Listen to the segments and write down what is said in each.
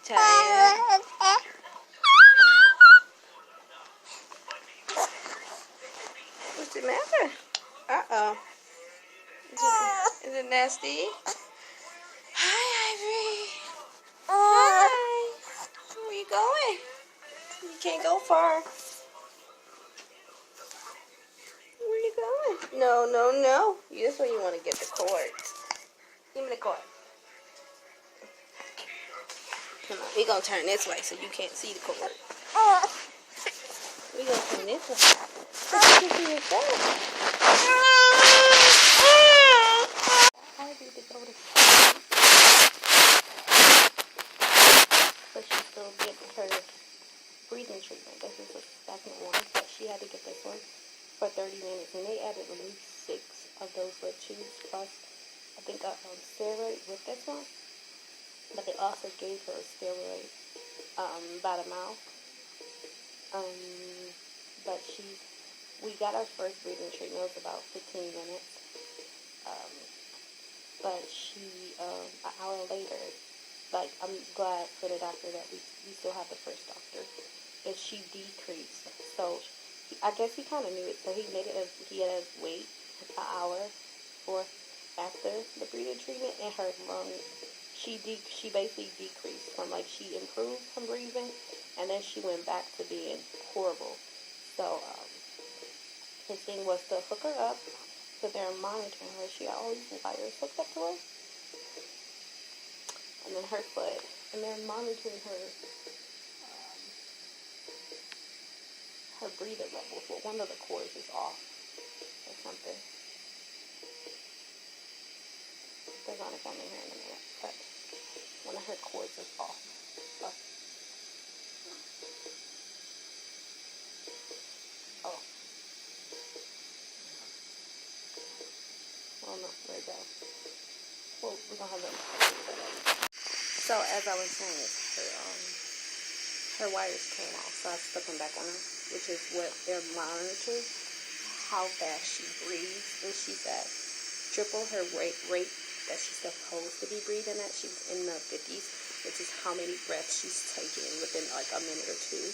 tired. What's the matter? Uh-oh. Is it nasty? Hi, Ivory. Hi. Where you going? You can't go far. Where you going? No, no, no. This way you want to get the cord. Give me the cord. Come on. We're going to turn this way so you can't see the cord. We're going to turn this way. So you can see yourself. Ivy to go to sleep. But she's still getting her breathing treatment. This is the second one. But she had to get this one for 30 minutes. And they added at least 6 of those little tubes plus, I think, a steroid with this one. But they also gave her a steroid by the mouth. But we got our first breathing treatment. It was about 15 minutes. But an hour later, like, I'm glad for the doctor that we still have the first doctor, and she decreased. So I guess he kind of knew it. So he had us wait an hour after the breathing treatment, and her lungs, she basically decreased from, like, she improved from breathing, and then she went back to being horrible. So his thing was to hook her up, so they're monitoring her. She got all these wires hooked up to her, and then her foot, and they're monitoring her breathing levels. Well, one of the cords is off or something. They're gonna come in here in a minute, but one of her cords is off. Oh no, there you go. Well, we're gonna have them. So as I was saying, her wires came off, so I stuck them back on her, which is what they're monitoring, how fast she breathes. And she said triple her rate that she's supposed to be breathing at. She was in the 50s, which is how many breaths she's taking within like a minute or two.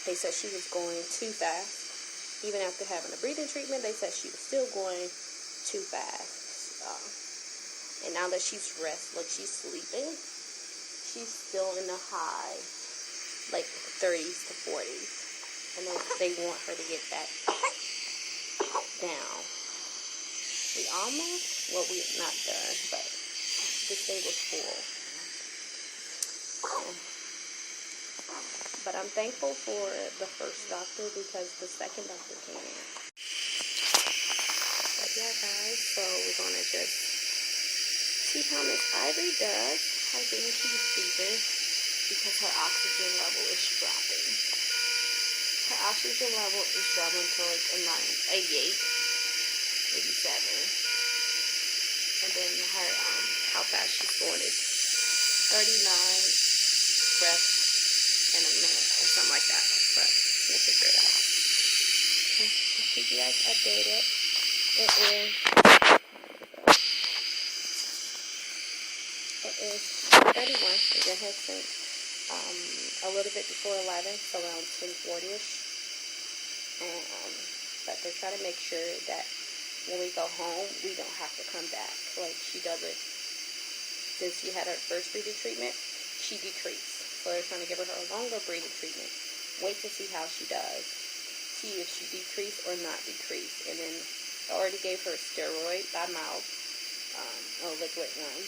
They said she was going too fast. Even after having a breathing treatment, they said she was still going too fast. And now that she's rested, like she's sleeping, she's still in the high, like 30s to 40s. And they want her to get that down. We almost, well, we're not done, but this day was full. But I'm thankful for the first doctor because the second doctor came in. But yeah, guys, so we're going to just see how Miss Ivory does. I think she's breathing because her oxygen level is dropping. Her oxygen level is dropping to like a 88, 87. And then her, how fast she's going is 39 breaths in a minute or something like that. But we'll figure it out. I'll keep you guys updated. It is 31. It has since a little bit before 11, so around 10:40ish. And but they're trying to make sure that when we go home, we don't have to come back. Like she doesn't. Since she had her first breathing treatment, she decreased. So they're trying to give her a longer breathing treatment. Wait to see how she does. See if she decreased or not decreased. And then I already gave her a steroid by mouth, a liquid one,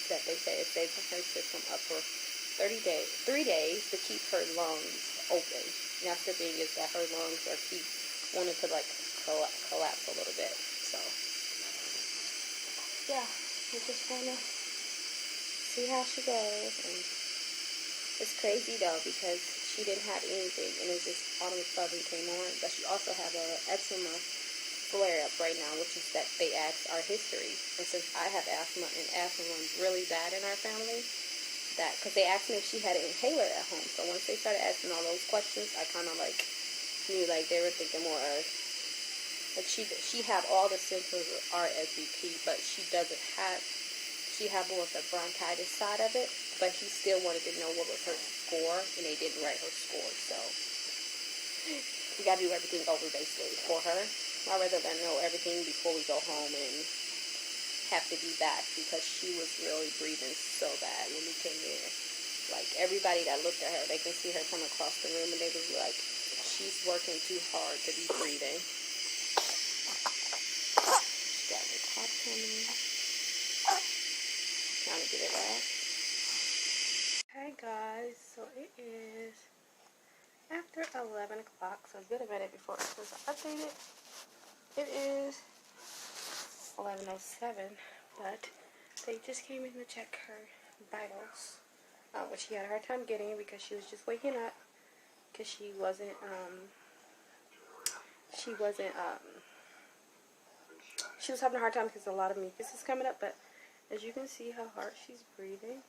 that they say it stays in her system up for 3 days to keep her lungs open. And that's the thing, is that her lungs are keep wanting to like collapse a little bit. So yeah, we're just gonna see how she goes. And it's crazy though because she didn't have anything and it just all of a sudden came on. But she also have a eczema flare up right now, which is that they asked our history. And since I have asthma and asthma runs really bad in our family, that because they asked me if she had an inhaler at home. So once they started asking all those questions, I kind of like knew like they were thinking more of like she had all the symptoms of RSV, but she she had more of the bronchitis side of it, but he still wanted to know what was her score, and they didn't write her score, so we got to do everything over basically for her. I'd rather than know everything before we go home and have to be back, because she was really breathing so bad when we came in. Like, everybody that looked at her, they can see her from across the room, and they was like, she's working too hard to be breathing. She got the top coming. Trying to get it out. Hey guys, so it is after 11 o'clock, so it's been a minute before it was updated. It is 11:07, but they just came in to check her vitals, which she had a hard time getting because she was just waking up, because she was having a hard time because a lot of mucus is coming up, but as you can see how hard she's breathing,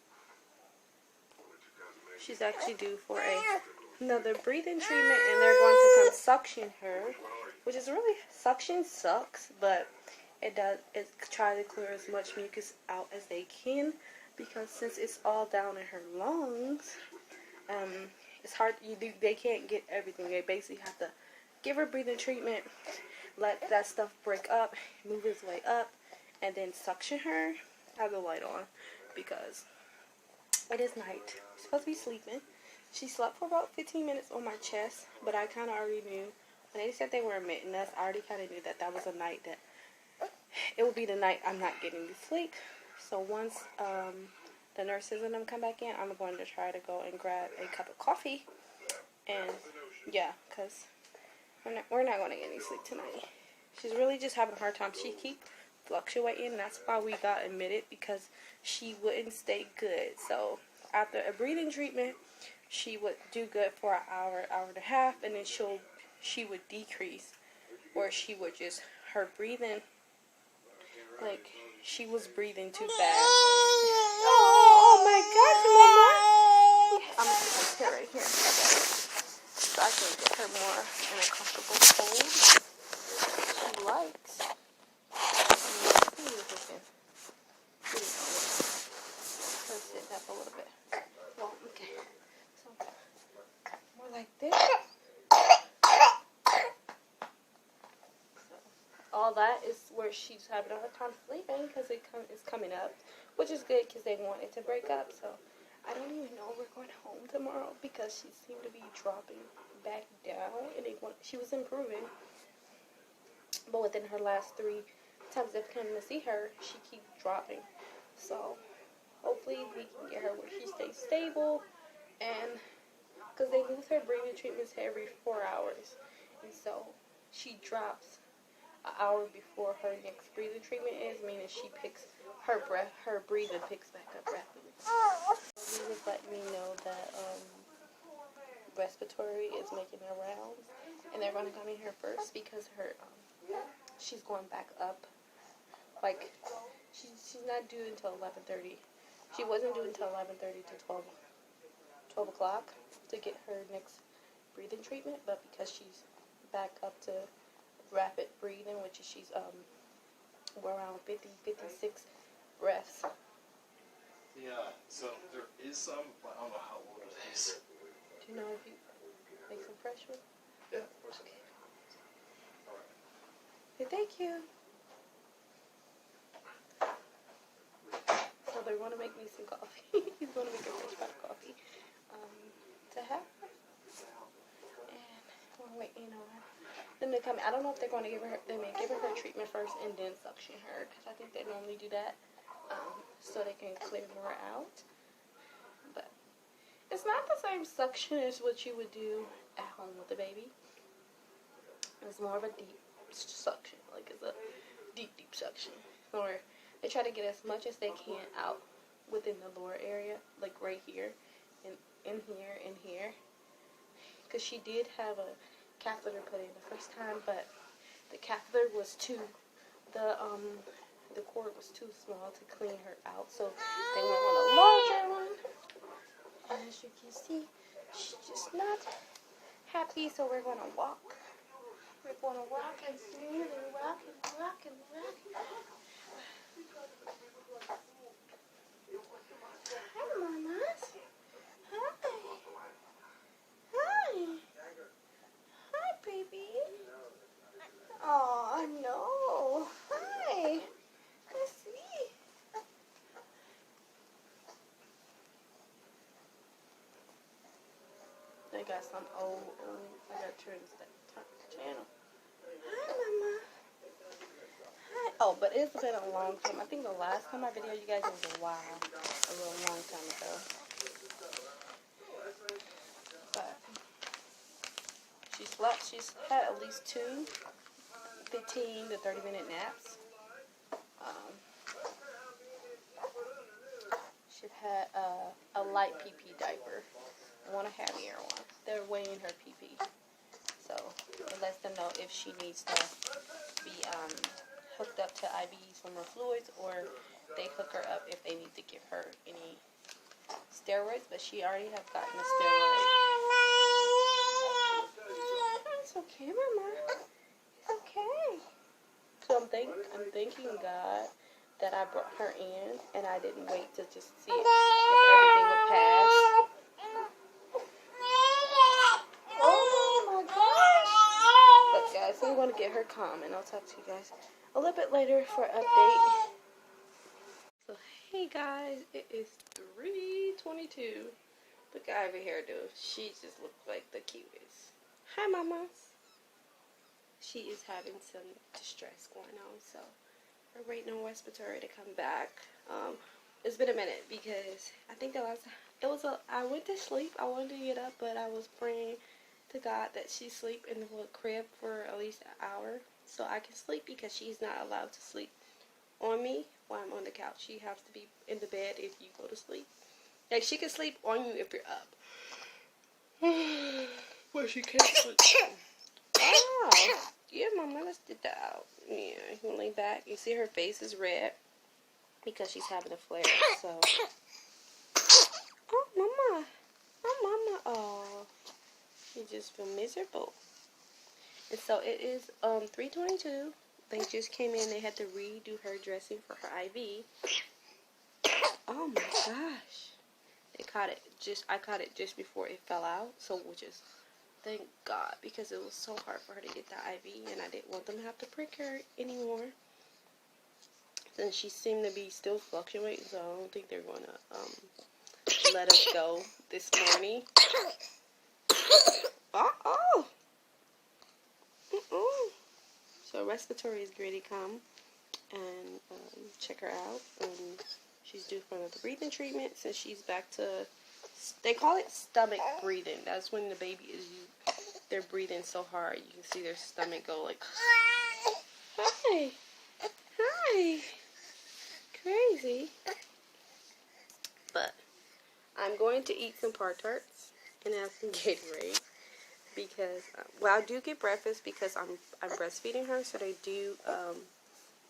she's actually due for another breathing treatment, and they're going to come suction her, which is really, suction sucks, but it tries to clear as much mucus out as they can, because since it's all down in her lungs, it's hard, they can't get everything. They basically have to give her breathing treatment, let that stuff break up, move its way up, and then suction her. I have the light on because it is night. She's supposed to be sleeping. She slept for about 15 minutes on my chest, but I kind of already knew. When they said they were admitting us, I already kind of knew that that was a night that it would be the night I'm not getting to sleep. So once the nurses and them come back in, I'm going to try to go and grab a cup of coffee. And yeah, because we're not going to get any sleep tonight. She's really just having a hard time. She keeps fluctuating, and that's why we got admitted, because she wouldn't stay good. So after a breathing treatment, she would do good for an hour, hour and a half, and then she would decrease, or she would just, her breathing, like, she was breathing too fast. Oh my gosh, Mama! I'm going to put her right here, so I can get her more in a comfortable hold. She likes. Let's sit up a little bit. Well, okay. So, more like this. So, all that is where she's having a hard time sleeping, because it's coming up, which is good because they want it to break up. So, I don't even know if we're going home tomorrow, because she seemed to be dropping back down, and she was improving. But within her last 3 times they've come to see her, she keeps dropping. So hopefully we can get her where she stays stable, and because they move her breathing treatments every 4 hours, and so she drops an hour before her next breathing treatment is, meaning she picks her breathing picks back up rapidly. He was letting me know that respiratory is making her rounds, and they're going to come in here first because her she's going back up. Like, she's not due until 11:30. She wasn't due until 11:30 to 12 o'clock to get her next breathing treatment, but because she's back up to rapid breathing, which is she's we're around 56 breaths. Yeah, so there is some, but I don't know how old it is. Do you know if you make some fresh one? Yeah, of course. Okay. Hey, thank you. So they want to make me some coffee. He's going to make a fresh pot of coffee to have. And we're waiting on them to come. I don't know if they're going to give her. They may give her treatment first and then suction her, because I think they normally do that so they can clear more out. But it's not the same suction as what you would do at home with the baby. It's more of a deep suction, like it's a deep suction, or they try to get as much as they can out within the lower area, like right here, and in here, because she did have a catheter put in the first time, but the catheter was the cord was too small to clean her out, so they went on a larger one, and as you can see, she's just not happy, so we're going to walk. We're going to rock and smooth and rock and rock and rock. mamas. Hi. Hi. Hi, baby. Oh, no. Hi. Let's see. They got some old. I gotta turn the channel. Hi, mama. Hi. Oh, but it's been a long time. I think the last time I videoed you guys was a while. A real long time ago. But she slept. She's had at least 2 15 to 30-minute naps. She had a light PP diaper. I want a heavier one. They're weighing her PP. So it lets them know if she needs to be hooked up to IVs from her fluids, or they hook her up if they need to give her any steroids. But she already have gotten a steroid. It's okay, Mama. It's okay. So I'm thanking God that I brought her in and I didn't wait to just see if everything would pass. Oh my gosh. But guys, I'm going to get her calm and I'll talk to you guys a little bit later for an update. So hey guys, it is 3:22. Look at Ivory hairdo. She just looks like the cutest. Hi, Mama. She is having some distress going on, so we're waiting on respiratory to come back. It's been a minute because I think the last time I went to sleep. I wanted to get up, but I was praying to God that she sleep in the little crib for at least an hour so I can sleep, because she's not allowed to sleep on me while I'm on the couch. She has to be in the bed if you go to sleep. Like, she can sleep on you if you're up. But she can't sleep. Oh, yeah, Mama, let's get that out. Yeah, you can lay back. You see her face is red because she's having a flare. So, oh, Mama, oh, you just feel miserable. And so it is 3:22. They just came in. They had to redo her dressing for her IV. Oh my gosh, I caught it just before it fell out. So, which is, thank God, because it was so hard for her to get the IV, and I didn't want them to have to prick her anymore. And she seemed to be still fluctuating, so I don't think they're going to let us go this morning. Uh-oh. So respiratory is ready to come and check her out. And she's due for another breathing treatment since she's back to, they call it stomach breathing. That's when the baby is, they're breathing so hard. You can see their stomach go like, hi, hi, crazy. But I'm going to eat some Pop-Tarts and have some Gatorade because, well, I do get breakfast because I'm breastfeeding her, so they do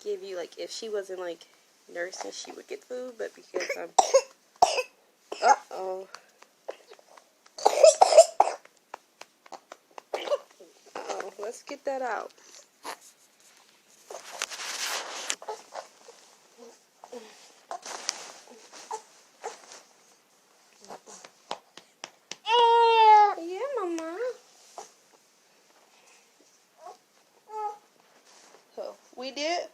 give you, like, if she wasn't, like, nursing, she would get food, but because I'm, uh-oh, let's get that out. Yeah, Mama. So, we did.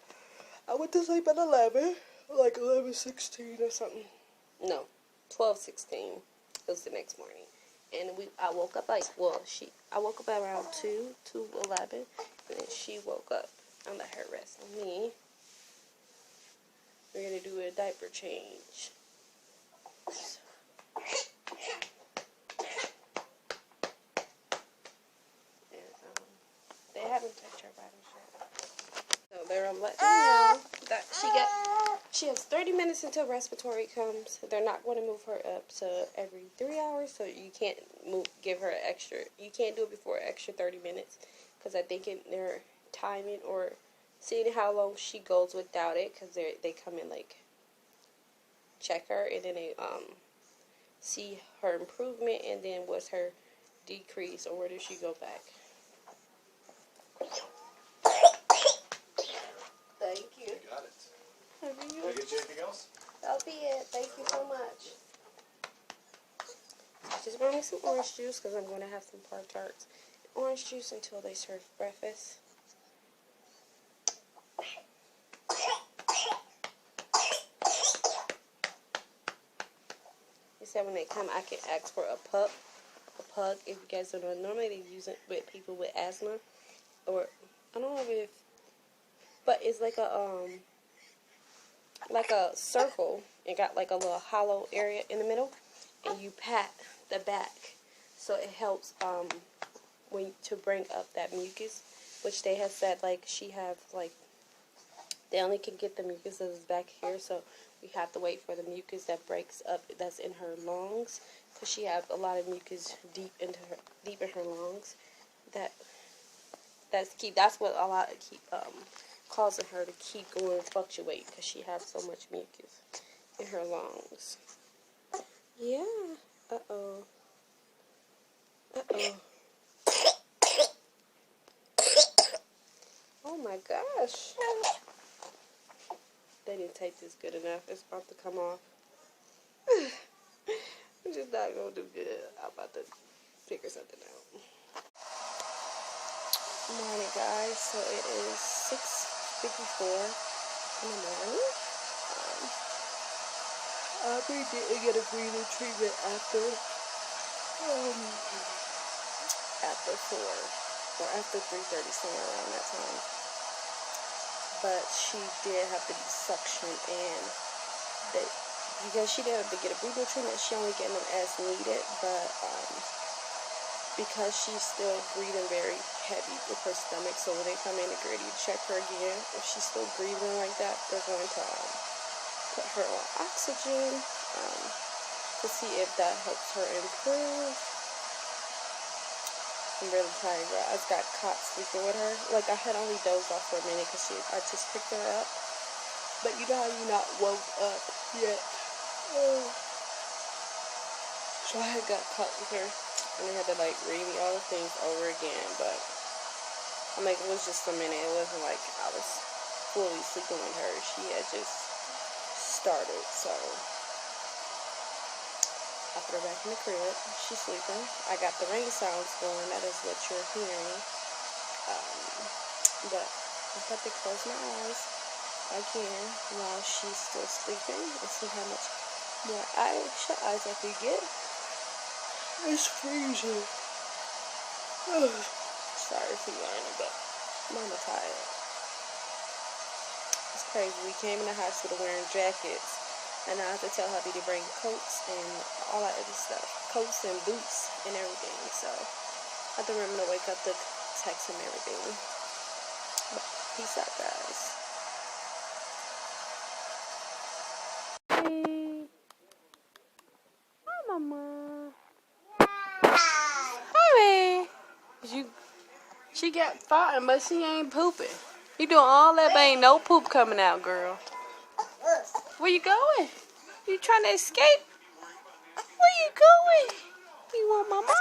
I went to sleep at 11, like 11:16 or something. No, 12:16. It was the next morning. And I woke up like, well, I woke up around 2:11, and then she woke up. I let her rest on me. We're going to do a diaper change. And they haven't touched her vitals yet. So they're letting me know that she has 30 minutes until respiratory comes. They're not going to move her up to every 3 hours, so you can't give her an extra. You can't do it before an extra 30 minutes, because I think they're timing or seeing how long she goes without it, because they come and like check her, and then they see her improvement, and then what's her decrease, or where does she go back. Thank you. You got it. Have you? Can I get you anything else? That'll be it. Thank you so much. Just bring me some orange juice because I'm going to have some Pop-Tarts. Orange juice until they serve breakfast. He said when they come, I can ask for a pug. If you guys don't know, normally they use it with people with asthma, or I don't know if, but it's like a circle and got like a little hollow area in the middle, and you pat the back, so it helps when to bring up that mucus, which they have said like she have like they only can get the mucus that is back here, so we have to wait for the mucus that breaks up that's in her lungs, because she has a lot of mucus deep in her lungs. That's what a lot of keep causing her to keep going and fluctuate, because she has so much mucus in her lungs. Yeah. Uh-oh. Oh my gosh. They didn't tape this good enough. It's about to come off. I'm just not going to do good. I'm about to figure something out. Good morning, guys. So it is 6:54 in the morning. Ivory didn't get a breathing treatment after 4 or after 3:30, somewhere around that time. But she did have to be suctioned, and because she didn't have to get a breathing treatment, she only getting them as needed. But because she's still breathing very heavy with her stomach, so when they come in to Grady to check her again, if she's still breathing like that, they're going to put her on oxygen to see if that helps her improve. I'm really tired, girl. I just got caught sleeping with her. Like, I had only dozed off for a minute because I just picked her up. But you know how you're not woke up yet. So I had got caught with her. And they had to, like, read me all the things over again. But, I'm like, it was just a minute. It wasn't like I was fully sleeping with her. She had just started, so I put her back in the crib. She's sleeping. I got the rain sounds going. That is what you're hearing. But I'm about to close my eyes again while she's still sleeping and see how much more shut eyes I can get. It's freezing. Sorry for yawning, but Mama tired. It's crazy. We came in the hospital wearing jackets. And I have to tell hubby to bring coats and all that other stuff. Coats and boots and everything. So I have to remember to wake up to text him everything. But peace out, guys. Hey. Hi, Mama. Hi, man. She got farting, but she ain't pooping. You doing all that, but ain't no poop coming out, girl. Where you going? You trying to escape? Where you going? You want mama?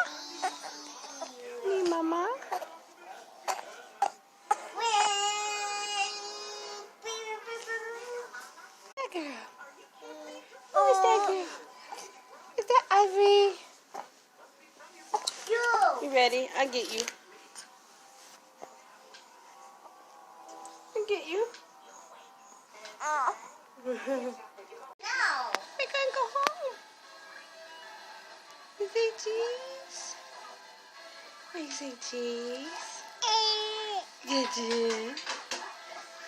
You need mama? That girl. Who is that girl? Is that Ivory? You ready? I'll get you. I'll get you. We're gonna go home. You say cheese? Why you say cheese? Did you?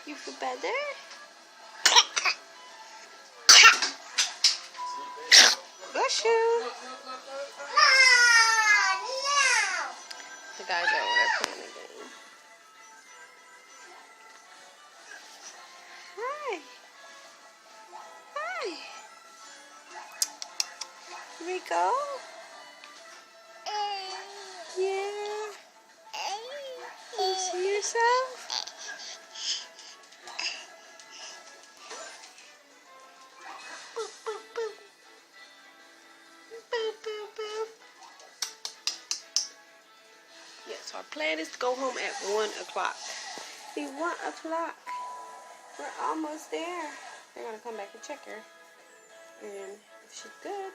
You feel better? Bless you. The guys are over there playing the game. Hi. Hi. Rico? Yeah. You see yourself? Boop, boop, boop. Boop, boop, boop. Yeah, so our plan is to go home at 1 o'clock. See, 1 o'clock. We're almost there. They're going to come back and check her. And if she's good,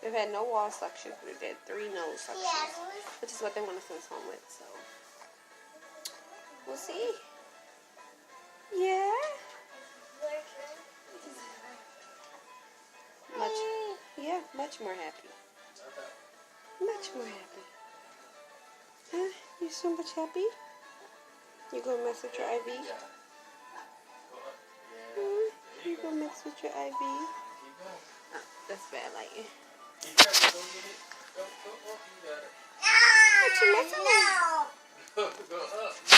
We've had no wall suctions. We've had 3 nose suctions, which is what they want to send us home with. So we'll see. Yeah. Much more happy. Much more happy. Huh? You so much happy? You gonna mess with your IV? You gonna mess with your IV? Oh, that's bad lighting. What you messing with? Go up.